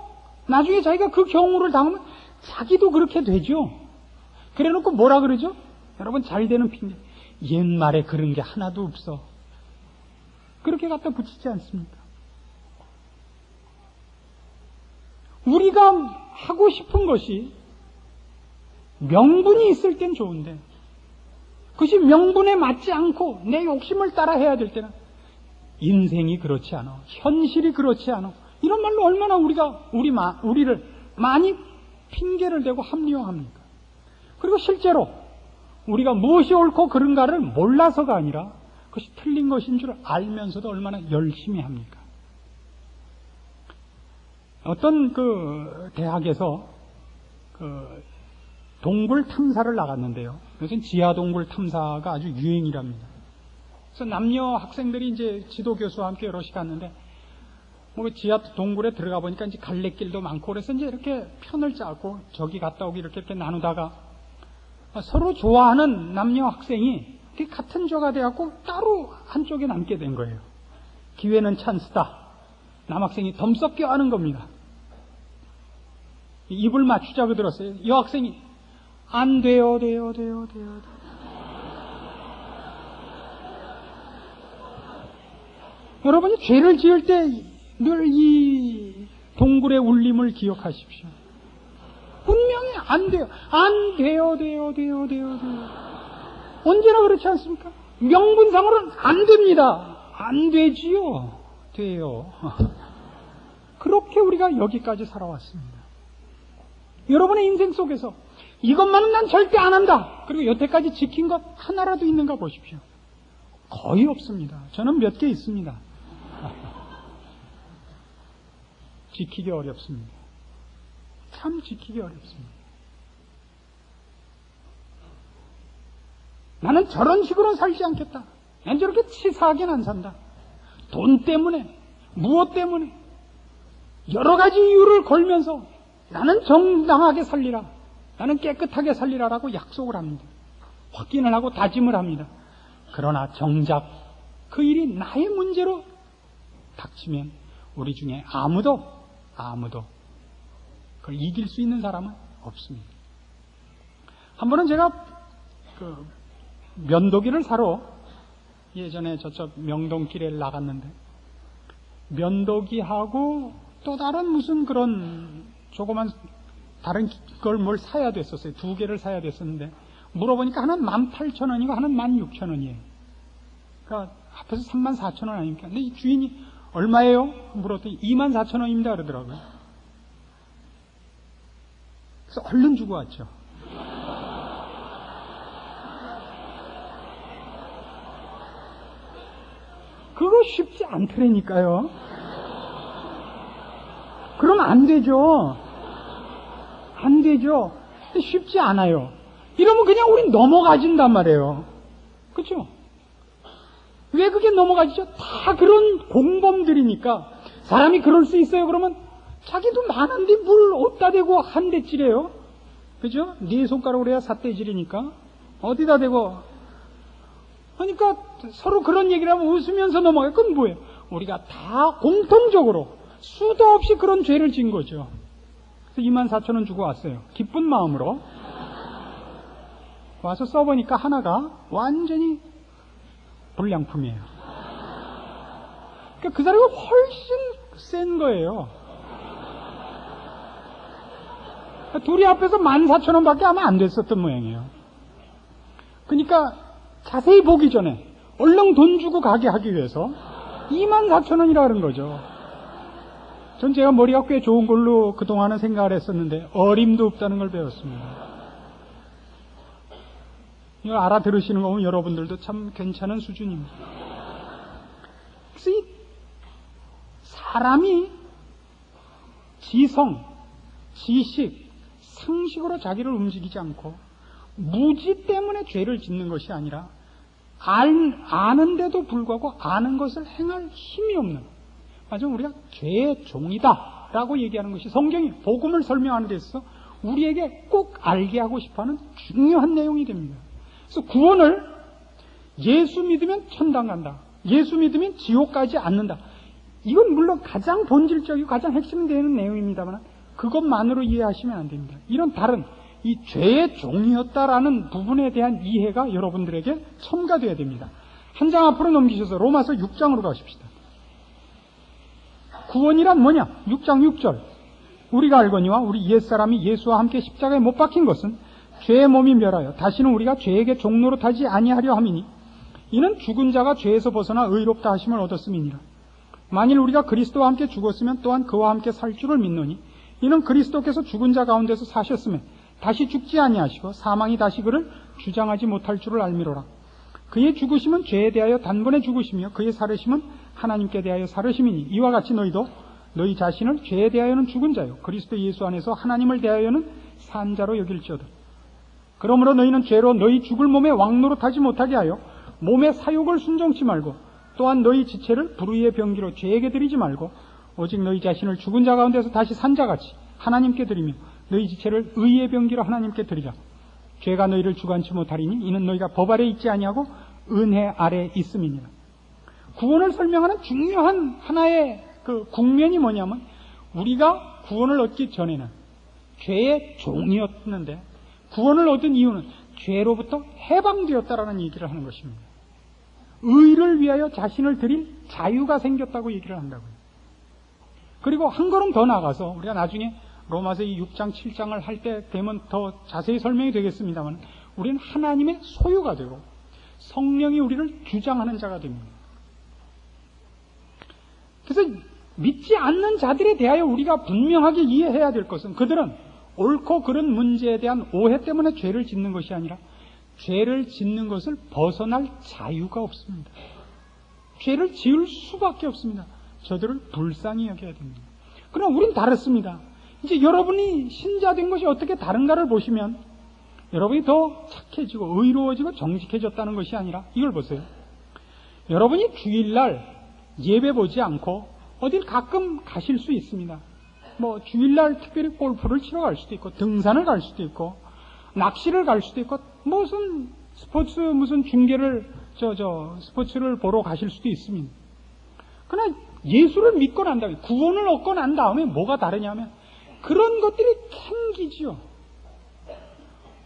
나중에 자기가 그 경우를 당하면 자기도 그렇게 되죠. 그래 놓고 뭐라 그러죠? 여러분, 잘 되는 핑계. 옛말에 그런 게 하나도 없어. 그렇게 갖다 붙이지 않습니까? 우리가 하고 싶은 것이 명분이 있을 땐 좋은데, 그것이 명분에 맞지 않고 내 욕심을 따라 해야 될 때는 인생이 그렇지 않아, 현실이 그렇지 않아, 이런 말로 얼마나 우리를 많이 핑계를 대고 합리화합니까? 그리고 실제로 우리가 무엇이 옳고 그른가를 몰라서가 아니라 그것이 틀린 것인 줄 알면서도 얼마나 열심히 합니까? 어떤 그 대학에서 그 동굴 탐사를 나갔는데요. 요즘 지하 동굴 탐사가 아주 유행이랍니다. 그래서 남녀 학생들이 이제 지도 교수와 함께 여럿이 갔는데, 뭐 지하 동굴에 들어가 보니까 이제 갈래길도 많고 그래서 이제 이렇게 편을 짜고 저기 갔다 오기 이렇게 나누다가 서로 좋아하는 남녀 학생이 같은 조가 돼갖고 따로 한쪽에 남게 된 거예요. 기회는 찬스다. 남학생이 덤썩 껴안은 겁니다. 입을 맞추자고 들었어요. 여학생이 안 돼요. 여러분이 죄를 지을 때 늘 이 동굴의 울림을 기억하십시오. 분명히 안 돼요. 언제나 그렇지 않습니까? 명분상으로는 안 됩니다. 안 되지요. 돼요. 그렇게 우리가 여기까지 살아왔습니다. 여러분의 인생 속에서 이것만은 난 절대 안 한다. 그리고 여태까지 지킨 것 하나라도 있는가 보십시오. 거의 없습니다. 저는 몇 개 있습니다. 지키기 어렵습니다. 참 지키기 어렵습니다. 나는 저런 식으로는 살지 않겠다. 난 저렇게 치사하게는 안 산다. 돈 때문에, 무엇 때문에, 여러 가지 이유를 걸면서 나는 정당하게 살리라, 나는 깨끗하게 살리라라고 약속을 합니다. 확인을 하고 다짐을 합니다. 그러나 정작 그 일이 나의 문제로 닥치면 우리 중에 아무도 그걸 이길 수 있는 사람은 없습니다. 한 번은 제가 그 면도기를 사러 예전에 저쪽 명동길에 나갔는데, 면도기하고 또 다른 무슨 그런 조그만 다른 걸 뭘 사야 됐었어요. 2개를 사야 됐었는데, 물어보니까 하나는 18,000원이고 하나는 16,000원이에요. 그러니까 앞에서 34,000원 아닙니까? 근데 이 주인이 얼마예요? 물었더니 24,000원입니다 그러더라고요. 그래서 얼른 주고 왔죠. 그거 쉽지 않더라니까요. 그러면 안 되죠. 쉽지 않아요. 이러면 그냥 우린 넘어가진단 말이에요. 그렇죠? 왜 그게 넘어가지죠? 다 그런 공범들이니까. 사람이 그럴 수 있어요. 그러면 자기도 많은데 물 어디다 대고 한 대질이에요. 그죠? 네 손가락으로 해야 삿대질이니까 어디다 대고. 그러니까 서로 그런 얘기를 하면 웃으면서 넘어가요. 그건 뭐예요? 우리가 다 공통적으로 수도 없이 그런 죄를 진 거죠. 그래서 24,000원 주고 왔어요. 기쁜 마음으로 와서 써보니까 하나가 완전히 불량품이에요. 그러니까 그 사람이 훨씬 센 거예요. 둘이 앞에서 14,000원밖에 하면 안 됐었던 모양이에요. 그러니까 자세히 보기 전에 얼른 돈 주고 가게 하기 위해서 24,000원이라 그런 거죠. 전 제가 머리가 꽤 좋은 걸로 그동안은 생각을 했었는데 어림도 없다는 걸 배웠습니다. 이걸 알아들으시는 거 보면 여러분들도 참 괜찮은 수준입니다. 그래서 이 사람이 지성, 지식, 상식으로 자기를 움직이지 않고 무지 때문에 죄를 짓는 것이 아니라 아는데도 불구하고 아는 것을 행할 힘이 없는, 맞아, 우리가 죄의 종이다 라고 얘기하는 것이 성경이 복음을 설명하는 데 있어서 우리에게 꼭 알게 하고 싶어하는 중요한 내용이 됩니다. 그래서 구원을 예수 믿으면 천당 간다. 예수 믿으면 지옥 가지 않는다. 이건 물론 가장 본질적이고 가장 핵심되는 내용입니다만 그것만으로 이해하시면 안 됩니다. 이런 다른 이 죄의 종이었다라는 부분에 대한 이해가 여러분들에게 첨가되어야 됩니다. 한 장 앞으로 넘기셔서 로마서 6장으로 가십시다. 구원이란 뭐냐? 6장 6절. 우리가 알거니와 우리 옛사람이 예수와 함께 십자가에 못 박힌 것은 죄의 몸이 멸하여 다시는 우리가 죄에게 종노릇하지 아니하려 함이니 이는 죽은 자가 죄에서 벗어나 의롭다 하심을 얻었음이니라. 만일 우리가 그리스도와 함께 죽었으면 또한 그와 함께 살 줄을 믿노니 이는 그리스도께서 죽은 자 가운데서 사셨음에 다시 죽지 아니하시고 사망이 다시 그를 주장하지 못할 줄을 알미로라. 그의 죽으심은 죄에 대하여 단번에 죽으시며 그의 살으심은 하나님께 대하여 살으심이니 이와 같이 너희도 너희 자신을 죄에 대하여는 죽은 자요 그리스도 예수 안에서 하나님을 대하여는 산 자로 여길지어다. 그러므로 너희는 죄로 너희 죽을 몸에 왕노릇하지 못하게 하여 몸의 사욕을 순종치 말고 또한 너희 지체를 불의의 병기로 죄에게 드리지 말고 오직 너희 자신을 죽은 자 가운데서 다시 산 자같이 하나님께 드리며 너희 지체를 의의 병기로 하나님께 드리라. 죄가 너희를 주관치 못하리니 이는 너희가 법 아래 있지 아니하고 은혜 아래 있음이니라. 구원을 설명하는 중요한 하나의 그 국면이 뭐냐면 우리가 구원을 얻기 전에는 죄의 종이었는데 구원을 얻은 이유는 죄로부터 해방되었다라는 얘기를 하는 것입니다. 의를 위하여 자신을 드릴 자유가 생겼다고 얘기를 한다고요. 그리고 한 걸음 더 나가서 우리가 나중에 로마서 6장 7장을 할 때 되면 더 자세히 설명이 되겠습니다만 우리는 하나님의 소유가 되고 성령이 우리를 주장하는 자가 됩니다. 그래서 믿지 않는 자들에 대하여 우리가 분명하게 이해해야 될 것은 그들은 옳고 그른 문제에 대한 오해 때문에 죄를 짓는 것이 아니라 죄를 짓는 것을 벗어날 자유가 없습니다. 죄를 지을 수밖에 없습니다. 저들을 불쌍히 여겨야 됩니다. 그러나 우린 다릅니다. 이제 여러분이 신자된 것이 어떻게 다른가를 보시면 여러분이 더 착해지고 의로워지고 정직해졌다는 것이 아니라 이걸 보세요. 여러분이 주일날 예배 보지 않고 어딜 가끔 가실 수 있습니다. 뭐 주일날 특별히 골프를 치러 갈 수도 있고 등산을 갈 수도 있고 낚시를 갈 수도 있고 무슨 스포츠 무슨 중계를 스포츠를 보러 가실 수도 있습니다. 그러나 예수를 믿고 난 다음에 구원을 얻고 난 다음에 뭐가 다르냐면 그런 것들이 캥기지요.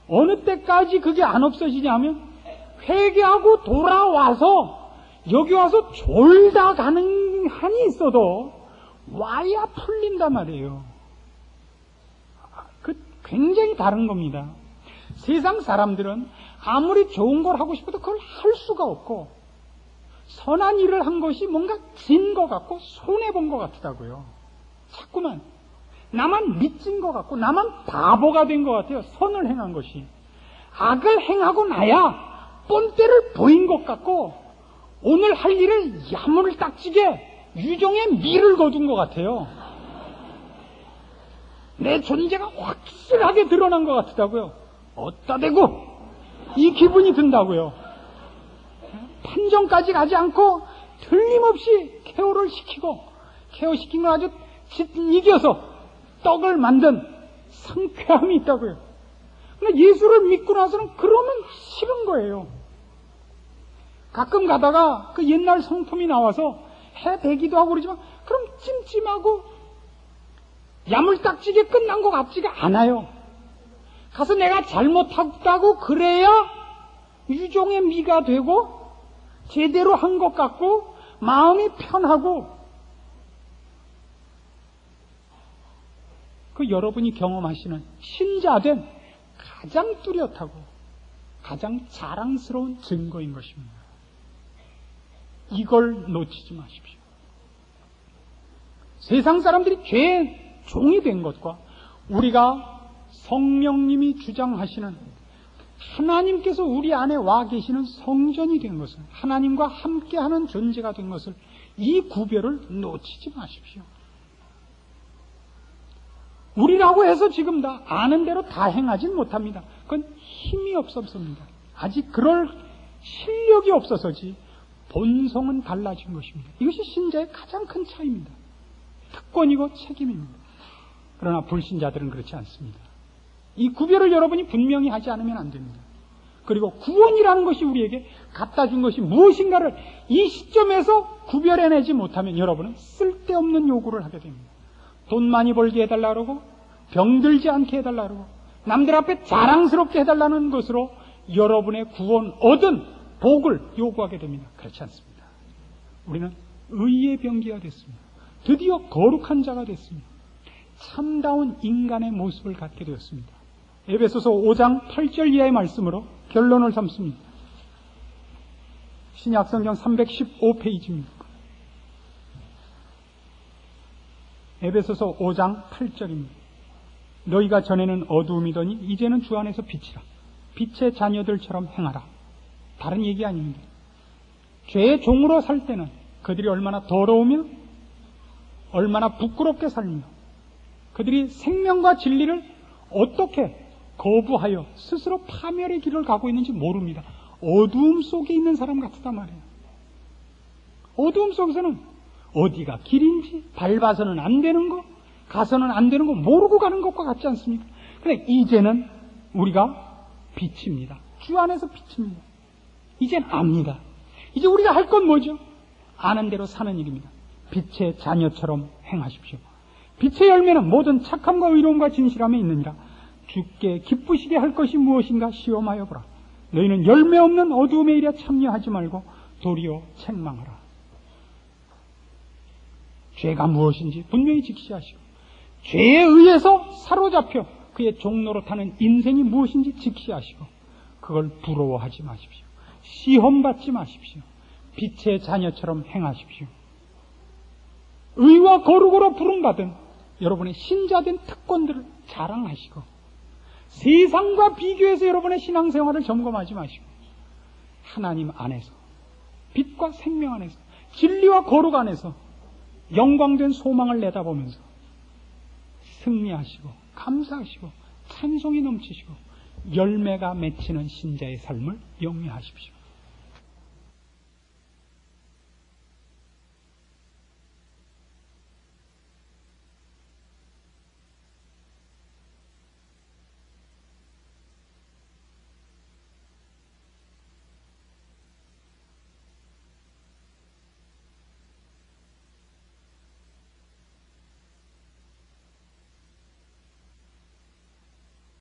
어느 때까지 그게 안 없어지냐면 회개하고 돌아와서 여기 와서 졸다 가는 한이 있어도 와야 풀린단 말이에요. 그 굉장히 다른 겁니다. 세상 사람들은 아무리 좋은 걸 하고 싶어도 그걸 할 수가 없고 선한 일을 한 것이 뭔가 진 것 같고 손해본 것 같다고요. 자꾸만 나만 미친 것 같고 나만 바보가 된 것 같아요. 선을 행한 것이. 악을 행하고 나야 뻔때를 보인 것 같고 오늘 할 일을 야물딱지게 유종의 미를 거둔 것 같아요. 내 존재가 확실하게 드러난 것 같다고요. 어따 대고 이 기분이 든다고요. 판정까지 가지 않고 틀림없이 케어시킨 걸 아주 이겨서 떡을 만든 상쾌함이 있다고요. 그러니까 예수를 믿고 나서는 그러면 싫은 거예요. 가끔 가다가 그 옛날 성품이 나와서 해대기도 하고 그러지만 그럼 찜찜하고 야물딱지게 끝난 것 같지가 않아요. 가서 내가 잘못했다고 그래야 유종의 미가 되고 제대로 한 것 같고 마음이 편하고 그 여러분이 경험하시는 신자된 가장 뚜렷하고 가장 자랑스러운 증거인 것입니다. 이걸 놓치지 마십시오. 세상 사람들이 죄의 종이 된 것과 우리가 성령님이 주장하시는 하나님께서 우리 안에 와 계시는 성전이 된 것을 하나님과 함께하는 존재가 된 것을 이 구별을 놓치지 마십시오. 우리라고 해서 지금 다 아는 대로 다 행하진 못합니다. 그건 힘이 없어서입니다. 아직 그럴 실력이 없어서지 본성은 달라진 것입니다. 이것이 신자의 가장 큰 차이입니다. 특권이고 책임입니다. 그러나 불신자들은 그렇지 않습니다. 이 구별을 여러분이 분명히 하지 않으면 안 됩니다. 그리고 구원이라는 것이 우리에게 갖다 준 것이 무엇인가를 이 시점에서 구별해내지 못하면 여러분은 쓸데없는 요구를 하게 됩니다. 돈 많이 벌게 해달라 그러고 병들지 않게 해달라 그러고 남들 앞에 자랑스럽게 해달라는 것으로 여러분의 구원 얻은 복을 요구하게 됩니다. 그렇지 않습니다. 우리는 의의 병기가 됐습니다. 드디어 거룩한 자가 됐습니다. 참다운 인간의 모습을 갖게 되었습니다. 에베소서 5장 8절 이하의 말씀으로 결론을 삼습니다. 신약성경 315페이지입니다. 에베소서 5장 8절입니다. 너희가 전에는 어두움이더니 이제는 주 안에서 빛이라. 빛의 자녀들처럼 행하라. 다른 얘기 아닙니다. 죄의 종으로 살 때는 그들이 얼마나 더러우며 얼마나 부끄럽게 살며 그들이 생명과 진리를 어떻게 거부하여 스스로 파멸의 길을 가고 있는지 모릅니다. 어두움 속에 있는 사람 같단 말이에요. 어두움 속에서는 어디가 길인지 밟아서는 안 되는 거, 가서는 안 되는 거 모르고 가는 것과 같지 않습니까? 그런데 이제는 우리가 빛입니다. 주 안에서 빛입니다. 이젠 압니다. 이제 우리가 할 건 뭐죠? 아는 대로 사는 일입니다. 빛의 자녀처럼 행하십시오. 빛의 열매는 모든 착함과 의로움과 진실함에 있느니라. 주께 기쁘시게 할 것이 무엇인가 시험하여 보라. 너희는 열매 없는 어두움의 일에 참여하지 말고 도리어 책망하라. 죄가 무엇인지 분명히 직시하시고 죄에 의해서 사로잡혀 그의 종로로 타는 인생이 무엇인지 직시하시고 그걸 부러워하지 마십시오. 시험받지 마십시오. 빛의 자녀처럼 행하십시오. 의와 거룩으로 부름받은 여러분의 신자된 특권들을 자랑하시고 세상과 비교해서 여러분의 신앙생활을 점검하지 마시고 하나님 안에서 빛과 생명 안에서 진리와 거룩 안에서 영광된 소망을 내다보면서 승리하시고 감사하시고 찬송이 넘치시고 열매가 맺히는 신자의 삶을 영위하십시오.